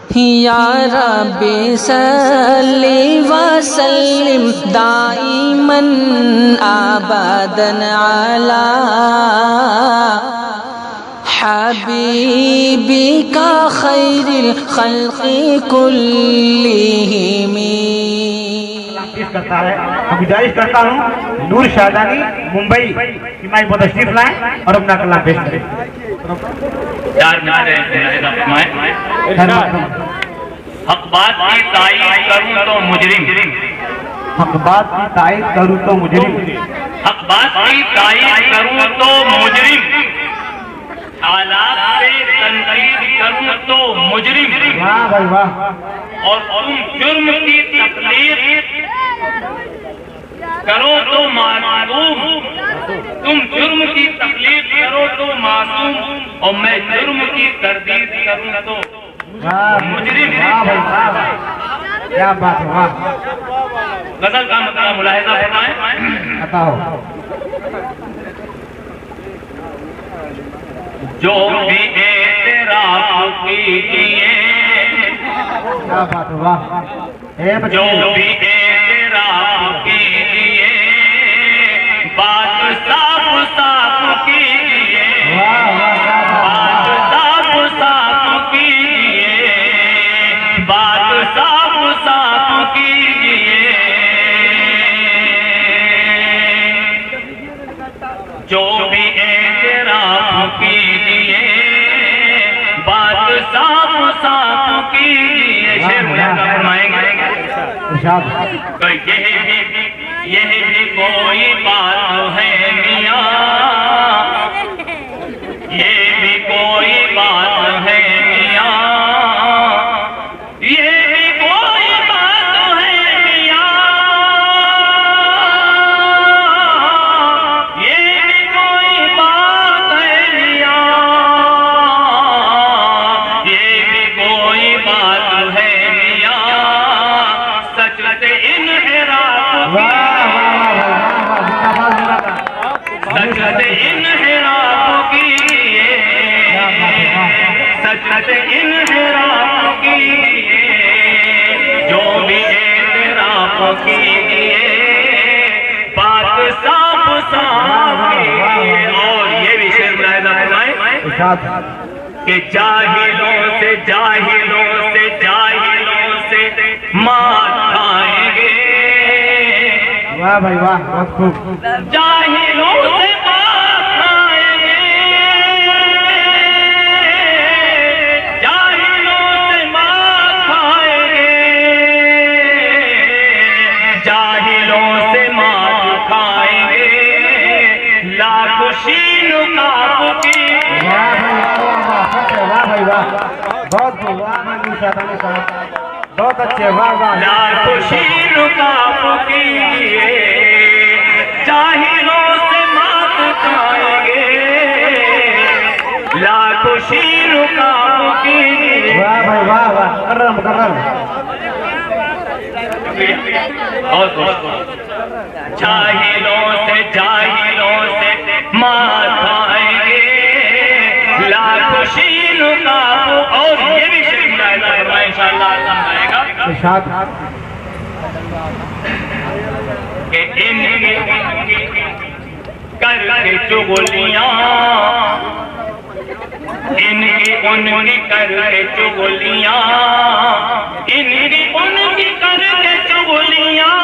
या रब्बी सल्ली व सल्लिम दाइमन अबदन अला हबीबिका खैरिल खल्क़ि कुल्लिहिम। करता है मैं गुजारिश करता हूँ नूर शाहदानी मुंबई की माइक बहुत तशरीफ लाएं और अपना कलाम पेश करें। हक बात की तायीद करूं तो मुजरिम, हक बात की तायीद करूं तो मुजरिम, हक बात की तायीद करूं तो मुजरिम, हालात से तनकीद करूं तो मुजरिम। वाह भाई वाह। और तुम जुर्म की तकलीफ करो तो मासूम, तुम जुर्म की तकलीफ करो तो मासूम, और मैं जुर्म की तरदीद करूं तो मुजरिम। वाह भाई वाह, क्या बात है वाह। गजल का मतलब मुलाहिजा फरमाएं। बताओ। जो भी एतराफ़ कीजिए, क्या बात है वाह। जो भी एतराफ़ कीजिए, बात साफ साफ कीजिए, बात साफ साफ कीजिए, बात साफ साफ कीजिए। जो भी एतराफ़ कीजिए, बात साफ साफ कीजिए। शेर मुलाहिजा फरमाएंगे। तो यह भी कोई बात है मियाँ, ये भी कोई बात है मियाँ, ये भी कोई बात है मियाँ, ये भी कोई बात है मियाँ, ये भी कोई बात है मियाँ। सच से इन्हिराफ सच से इन्हिराफ कीजिए, सच से इन्हिराफ कीजिए। जो भी एतराफ कीजिए, बात साफ साफ कीजिए। और ये भी शेर मुलाहिजा फरमाएं कि जाहिलों से जाहिलों से जाहिलों से मार खाएंगे। वाह भाई वाह बहुत खूब। जाहिलों से मार खाएंगे, जाहिलों से मार खाएंगे, जाहिलों से मार खाएंगे। लाख शीन काबू की। वाह भाई वाह, बहुत खूब। वाह भाई शादानी साहब बहुत अच्छे। वाह वाह। लाखों शीन काबू कीजिए, जाहिलों से मात खाएंगे। लाखों शीन काबू कीजिए। वाह भाई वाह वाह। करम करम। जाहिलों से मात खाएंगे। लाखों शीन काबू। और ये भी शेर मुलाहिजा फरमाएं, इंशाअल्लाह समझाएगा कि इनकी करके चुगलियां, इनकी उनकी करके चुगलियां, इनकी उनकी करके चुगलियां,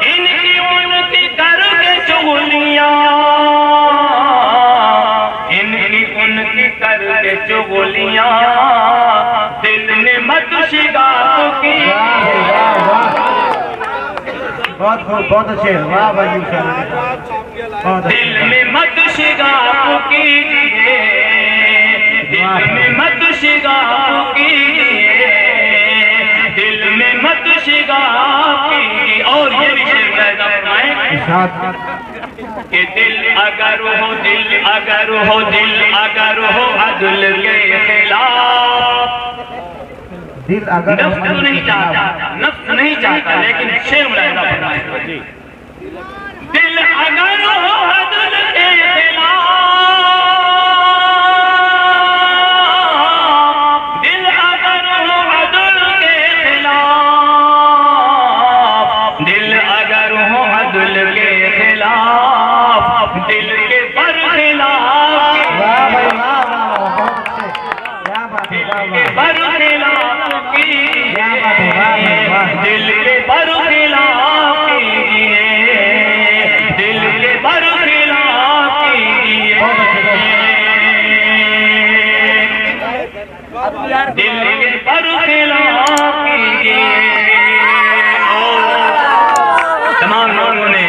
इनकी उनकी करके चुगलियां, इनकी उनकी करके चुगलियां। दिल ने मत शिगाफ की। बहुत खूब बहुत अच्छे। वाह भाई दिल में मत शिगाफ कीजिए, दिल में मत शिगाफ कीजिए, दिल में मत शिगाफ कीजिए। और ये भी शेर मुलाहिजा फरमाएं कि दिल अगर हो, दिल अगर हो, दिल अगर हो अदल के खिलाफ। दिल अगर नफ्स तो नहीं चाहता, नफ्स नहीं चाहता, लेकिन शेर मुलाहिजा फरमाएं। दिल अगर हो अदल के खिलाफ, दिल पर खिला कीजिए। तमाम लोगों ने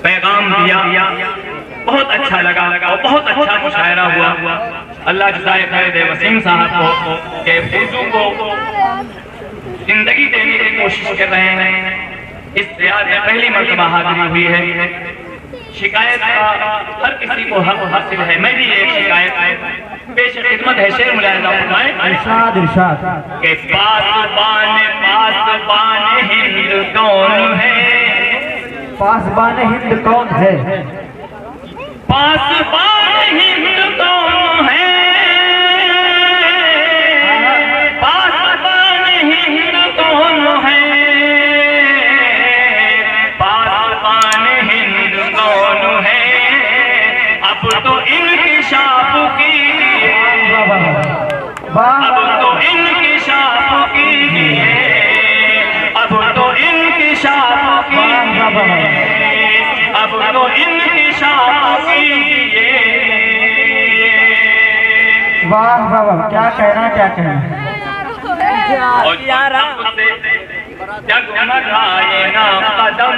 पैगाम दिया, बहुत अच्छा लगा और बहुत अच्छा मुशायरा हुआ। अल्लाह जज़ाए खैर दे वसीम साहब को के उर्दू को जिंदगी देने की कोशिश कर रहे हैं। इस तैयार में पहली मर्तबा हाजिरी हुई है। शिकायत का हर किसी को हक हासिल है। मैं भी एक शिकायत पेश खिदमत है। शेर मुलाहिजा फरमाएं। इरशाद इरशाद के पासबान हिंद कौन है? पासबान हिंद कौन है? पासबान हिंद कौन है? पासबान हिंद कौन है? पासबान हिंद कौन है? अब तो इंकिशाफ कीजिए, अब तो इंकिशाफ कीजिए, अब तो इंकिशाफ कीजिए, अब तो इंकिशाफ कीजिए। वाह वाह वाह, क्या कहना क्या कहना। और जगमगाए ना कदम,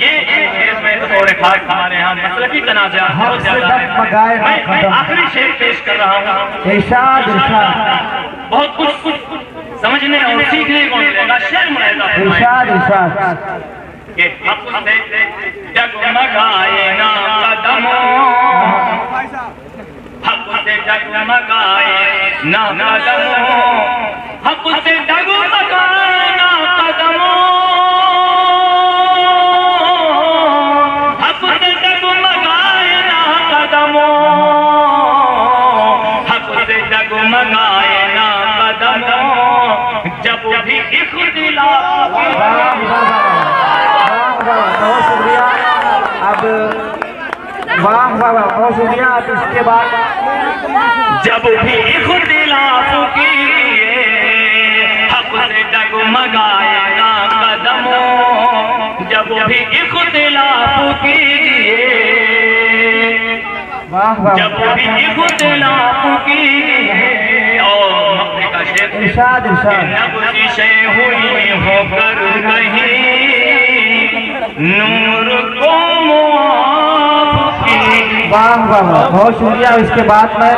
ये शेर में थोड़े खास हमारे यहाँ मसलकी तनाज़ा बहुत ज्यादा है। मैं आखिरी शेर पेश कर रहा हूँ। इरशाद इरशाद बहुत कुछ समझने और सीखने को मिलेगा। शेर मुलाहिजा फरमाएं। इरशाद इरशाद के हक से जगमगाए ना कदमों, हक से जगमगाए ना कदमों, हक से जगमगाए ना कदमों, हक से जगमगाए ना कदमों, हक से जगमगाए ना कदमों, जब भी इख्तिलाफ। बहुत शुक्रिया। अब वाह वाह वाह, बहुत शुक्रिया। अब इसके बाद जब भी इख्तिलाफ कीजिए, हक से जगमगाए ना कदमों, जब भी इख्तिलाफ कीजिए, वाह वाह, जब भी इख्तिलाफ कीजिए। और मक्के का शेर। इरशाद इरशाद नब्ज़िशें हुई होकर कहीं, नूर को मुआफ़ की। वाह वाह वाह, बहुत शुक्रिया। इसके बाद में